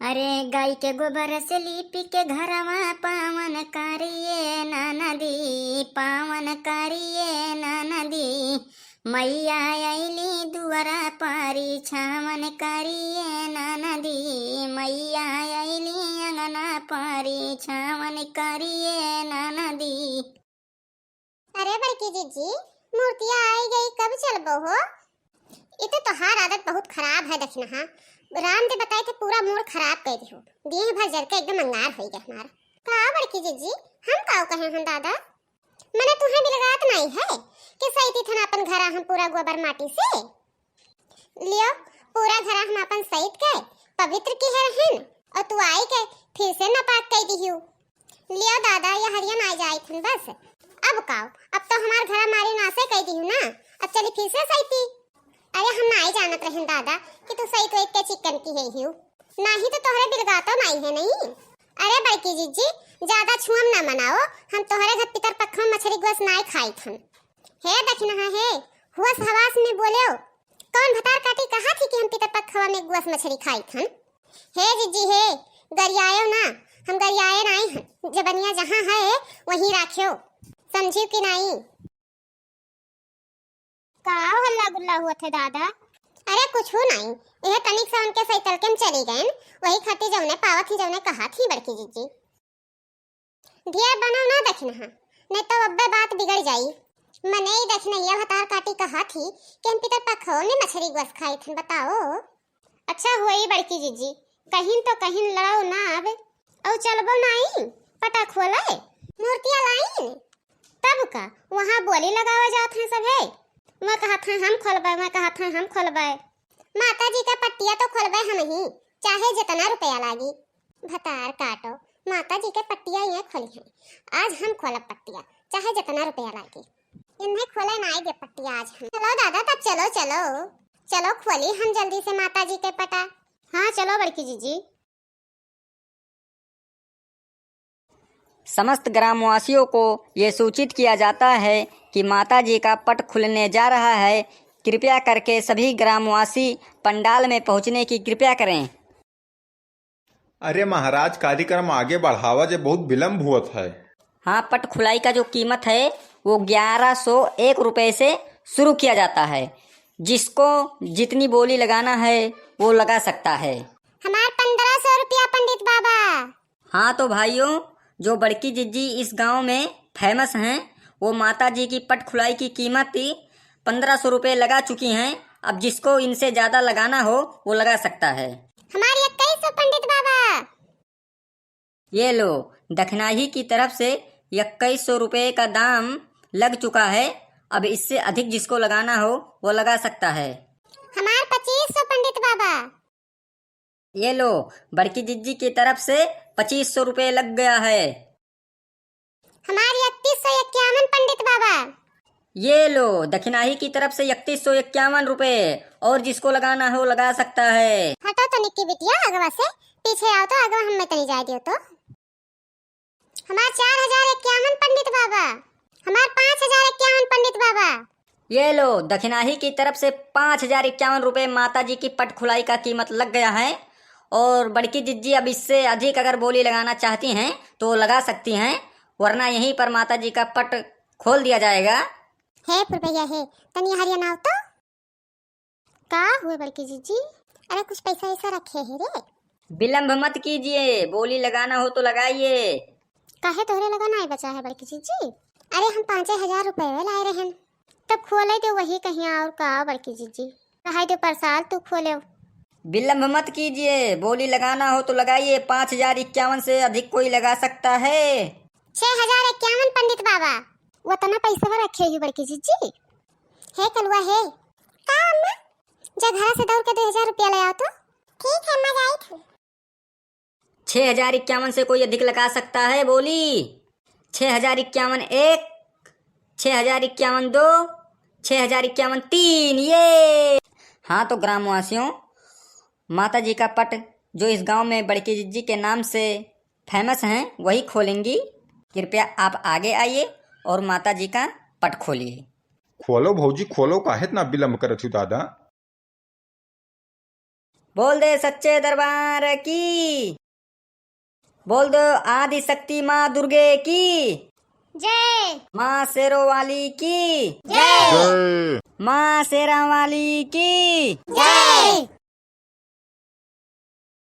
अरे गाय के गोबर से लीपी के घरवा पावन करिए नदी, पावन करिए नदी। मैया अली दुआरा पारी छावन करिए नदी, मैया अली अंगना पारी छावन करिए नदी। अरे बड़की जीजी, मूर्तियाँ आई गई, कब चलबो हो? ये तो तोहार आदत बहुत खराब है। देखना हाँ, राम दे बताए थे पूरा मूड खराब कर दी हो। दिन भर जल के एकदम अंगार हो गया हमारा। का बड़की जीजी, हम काव कहे हैं दादा? मैंने तुम्हें भी लगात नहीं है कि सही थी अपन घरा हम पूरा गोबर माटी से लियो। पूरा घरा हम अपन सहित के पवित्र की है रहन, और तू आई के फिर से नापाक कर दी हो। लियो दादा, ये हरियन आ जाए थन बस। अब काव, अब तो हमार घरा मारी नासे कर दी हूँ ना, अब चली फिर से सही थी। अरे हम ना ही जानत रहे दादा कि तू सही तो एक चिकन की है हियो, नहीं तो तोहरे बिलगातो नहीं है नहीं। अरे बड़की जीजी, ज्यादा छुअम ना मनाओ, हम तोहरे घर पितर पक्खम मछली गोस नाई खाई थन। हे दखना है हुस हवास में बोले हो, कौन भतार काटी कहा थी कि हम पितर पक्खवा में गोस मछली खाई थन? हे जीजी हे, गरियायो ना, हम गरियाए नहीं हैं। जबनिया जहाँ है वहीं राखियो, समझियो कि नहीं? का हल्ला गुल्ला हुआ थे दादा? अरे कुछ हो नहीं, यह तनिक से उनके सही तलके में चली गए, वही खट्टी जौने पावत ही जौने कहा थी बड़की जीजी। ढेर बनाओ ना दखना, नहीं तो अब्बे बात बिगड़ जाई। मने ही दखना ये भतार काटी कहा थी कि हम पितर पखो में मछली गोस खाई थन, बताओ। अच्छा हुई बड़की जीजी, कहीं तो कहीं लड़ाओ ना अब, और चलबो नहीं पटा खोले मूर्तियाँ लाई तब का वहाँ बोली लगावा जात है सब है। मैं कहा था हम खोलबे, मैं कहा था हम खोलबे। माता जी का पट्टिया तो खोलबे हम ही, चाहे जितना रुपया लागी। भतार काटो, माता जी के पट्टिया ये खोली है, आज हम खोलब पट्टिया, चाहे जितना रुपया लागी। इन्हें खोले ना आएगे पट्टिया आज हम। चलो दादा, तब चलो चलो चलो खोली हम जल्दी से माता जी के पटा। हाँ चलो बड़की जीजी। समस्त ग्रामवासियों को ये सूचित किया जाता है कि माता जी का पट खुलने जा रहा है। कृपया करके सभी ग्रामवासी पंडाल में पहुंचने की कृपया करें। अरे महाराज, कार्यक्रम आगे बढ़ावा जे बहुत विलम्ब हुआ है। हाँ, पट खुलाई का जो कीमत है वो 1101 रुपये से शुरू किया जाता है। जिसको जितनी बोली लगाना है वो लगा सकता है। हमार 1500 रुपया पंडित बाबा। हाँ तो भाइयों, जो बड़की जिज्जी इस गांव में फेमस हैं, वो माता जी की पट खुलाई की कीमत 1500 रुपये लगा चुकी हैं। अब जिसको इनसे ज्यादा लगाना हो वो लगा सकता है। हमारी 2100 पंडित बाबा। ये लो, दखनाही की तरफ से 2100 रुपये का दाम लग चुका है। अब इससे अधिक जिसको लगाना हो वो लगा सकता है। हमार 2500 पंडित बाबा। ये लो, बड़की जिज्जी की तरफ से 2500 रुपये लग गया है। हमारी 3151 पंडित बाबा। ये लो, दक्षिणाही की तरफ से 3151 रुपये, और जिसको लगाना हो लगा सकता है। हटो तो निक्की बिटिया अगवा से, पीछे आओ तो अगवा हम में तनी जाए दियो तो। हमार 4051 पंडित बाबा। हमार 5051 पंडित बाबा। ये लो, दक्षिणाही की तरफ से 5051 रुपये माता जी की पट खुलाई का कीमत लग गया है। और बड़की जिज्जी अब इससे अधिक अगर बोली लगाना चाहती हैं तो लगा सकती हैं, वरना यहीं पर माता जी का पट खोल दिया जाएगा। हे फुलभैया हे, तनी हरियन आओ तो। का हुए बड़की जीजी? अरे कुछ पैसा ऐसा रखे है रे। विलम्ब मत कीजिए, बोली लगाना हो तो लगाइए। काहे तोहरे लगाना है बचा है बड़की जीजी? अरे हम 5000 रुपए लाए रहन, तब खोले दो वही कहीं और का बड़की जीजी। रहाई दो परसाल तू खोले। विलम्ब मत कीजिए, बोली लगाना हो तो लगाइए। 5051 से अधिक कोई लगा सकता है। 6051 पंडित बाबा। वो तना पैसा रखे ही बड़की जीजी। हे कलुआ हे, का अम्मा? जा घर से दौड़ के 2000 रुपया ले आओ तो। ठीक है, मैं गई थी। 6051 से कोई अधिक लगा सकता है बोली? 6051 1, 6051 2, 6051 3। ये हाँ तो ग्रामवासियों, माता जी का पट जो इस गांव में बड़की जिज्जी के नाम से फेमस हैं वही खोलेंगी। कृपया आप आगे आइए और माता जी का पट खोलिए। खोलो भौजी खोलो, काहे इतना विलम्ब करत हूँ दादा? बोल दे सच्चे दरबार की। बोल दो आदि शक्ति माँ दुर्गे की। जय माँ शेरों वाली की। जय माँ शेरा वाली की। जय।